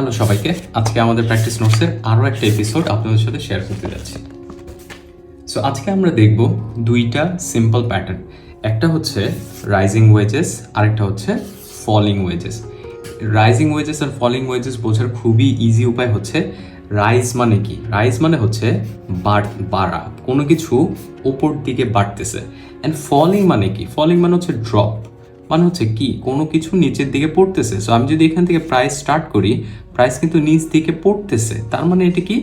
Hello সবাইকে, আজকে আমাদের প্র্যাকটিস নোটসের আরও একটা এপিসোড আপনাদের সাথে শেয়ার করতে যাচ্ছি। সো আজকে আমরা দেখব দুইটা সিম্পল প্যাটার্ন, একটা হচ্ছে রাইজিং ওয়েজেস, আরেকটা হচ্ছে ফলিং ওয়েজেস। রাইজিং ওয়েজেস আর ফলিং ওয়েজেস বোঝার খুবই ইজি উপায় হচ্ছে রাইজ মানে কি। রাইজ মানে হচ্ছে বাড়া, কোনো কিছু ওপর দিকে বাড়তেছে। অ্যান্ড ফলিং মানে কি? ফলিং মানে হচ্ছে ড্রপ, মানে হচ্ছে কি কোনো কিছু নিচের দিকে পড়তেছে। সো আমি যদি এখান থেকে প্রাইস স্টার্ট করি, প্রাইস কিন্তু নিচ দিকে পড়তেছে, তার মানে এটা কি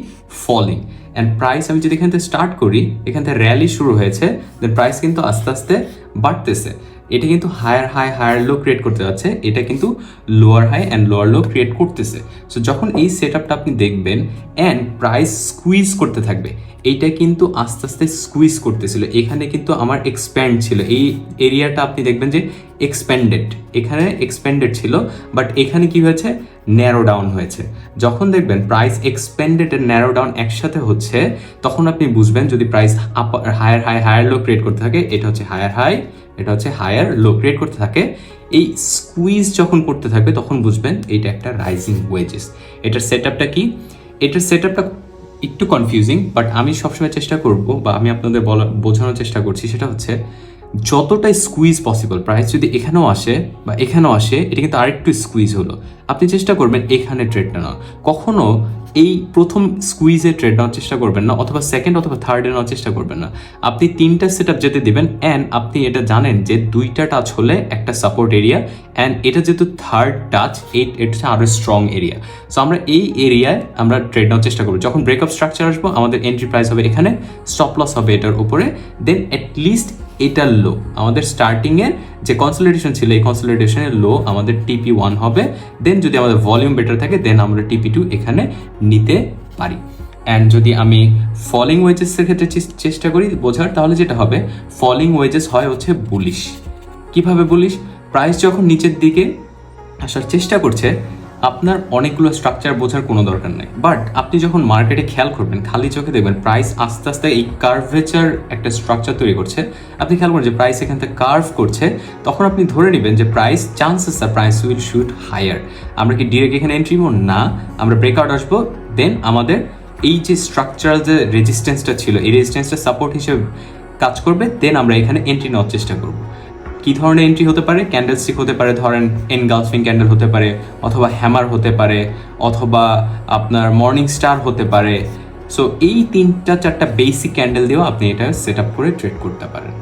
ফলিং। অ্যান্ড প্রাইস আমি যদি এখান থেকে স্টার্ট করি, এখান থেকে র্যালি শুরু হয়েছে, দেন প্রাইস কিন্তু আস্তে আস্তে বাড়তেছে। এটা কিন্তু higher high higher low create করতে যাচ্ছে, এটা কিন্তু lower high and lower low create করতেছে। সো যখন এই সেট আপটা আপনি দেখবেন অ্যান্ড প্রাইস স্কুইজ করতে থাকবে, এইটা কিন্তু আস্তে আস্তে স্কুইজ করতেছিল, এখানে কিন্তু আমার এক্সপ্যান্ড ছিল, এই এরিয়াটা আপনি দেখবেন যে এক্সপ্যান্ডেড, এখানে এক্সপ্যান্ডেড ছিল, বাট এখানে কি হয়েছে ন্যারো ডাউন হয়েছে। যখন দেখবেন প্রাইস এক্সপ্যান্ডেড এর ন্যারো ডাউন একসাথে হচ্ছে, তখন আপনি বুঝবেন যদি price higher high higher low create করতে থাকে, এটা হচ্ছে হায়ার হাই, এটা হচ্ছে হায়ার লো ক্রিয়েট করতে থাকে, এই স্কুইজ যখন করতে থাকবে তখন বুঝবেন এইটা একটা রাইজিং ওয়েজেস। এটার সেট আপটা কি? এটার সেট আপটা একটু কনফিউজিং, বাট আমি সবসময় চেষ্টা করব বা আমি আপনাদের বোঝানোর চেষ্টা করছি, সেটা হচ্ছে যতটাই স্কুইজ পসিবল, প্রাইস যদি এখানেও আসে বা এখানেও আসে, এটা কিন্তু আরেকটু স্কুইজ হলো, আপনি চেষ্টা করবেন এখানে ট্রেডটা নেওয়ার। কখনো এই প্রথম স্কুইজে ট্রেড নেওয়ার চেষ্টা করবেন না, অথবা সেকেন্ড অথবা থার্ডে নেওয়ার চেষ্টা করবেন না। আপনি তিনটা সেট আপ যেতে দেবেন, অ্যান্ড আপনি এটা জানেন যে দুইটা টাচ হলে একটা সাপোর্ট এরিয়া, অ্যান্ড এটা যেহেতু থার্ড টাচ, এটা হচ্ছে আরও স্ট্রং এরিয়া। সো আমরা এই এরিয়ায় আমরা ট্রেড নেওয়ার চেষ্টা করবো। যখন ব্রেকআপ স্ট্রাকচার আসবো, আমাদের এন্ট্রি প্রাইস হবে এখানে, স্টপ লস হবে এটার উপরে, দেন অ্যাটলিস্ট এটার লো, আমাদের স্টার্টিংয়ের যে কনসলিডেশন ছিল এই কনসলিডেশনের লো আমাদের TP1 হবে। দেন যদি আমাদের ভলিউম বেটার থাকে, দেন আমরা TP2 এখানে নিতে পারি। অ্যান্ড যদি আমি ফলিং ওয়েজেসের ক্ষেত্রে চেষ্টা করি বোঝার, তাহলে যেটা হবে ফলিং ওয়েজেস হয় হচ্ছে বুলিশ। কিভাবে বুলিশ? প্রাইস যখন নিচের দিকে আসার চেষ্টা করছে, আপনার অনেকগুলো স্ট্রাকচার বোঝার কোনো দরকার নেই, বাট আপনি যখন মার্কেটে খেয়াল করবেন, খালি চোখে দেখবেন প্রাইস আস্তে আস্তে এই কার্ভেচার একটা স্ট্রাকচার তৈরি করছে, আপনি খেয়াল করেন যে প্রাইস এখান থেকে কার্ভ করছে, তখন আপনি ধরে নেবেন যে প্রাইস চান্সেস আর প্রাইস উইল শুট হায়ার। আমরা কি ডিরেক্ট এখানে এন্ট্রি নেব না, আমরা ব্রেকআউট আসবো, দেন আমাদের এই যে স্ট্রাকচারাল যে রেজিস্ট্যান্সটা ছিল, এই রেজিস্ট্যান্সটা সাপোর্ট হিসেবে কাজ করবে, দেন আমরা এখানে এন্ট্রি নেওয়ার চেষ্টা করব। কি ধরনের এন্ট্রি হতে পারে? ক্যান্ডেল স্টিক হতে পারে, ধরেন এনগালফিং ক্যান্ডেল হতে পারে, অথবা হ্যামার হতে পারে, অথবা আপনার মর্নিং স্টার হতে পারে। সো এই তিনটা চারটা বেসিক ক্যান্ডেল দিয়েও আপনি এটা সেট আপ করে ট্রেড করতে পারেন।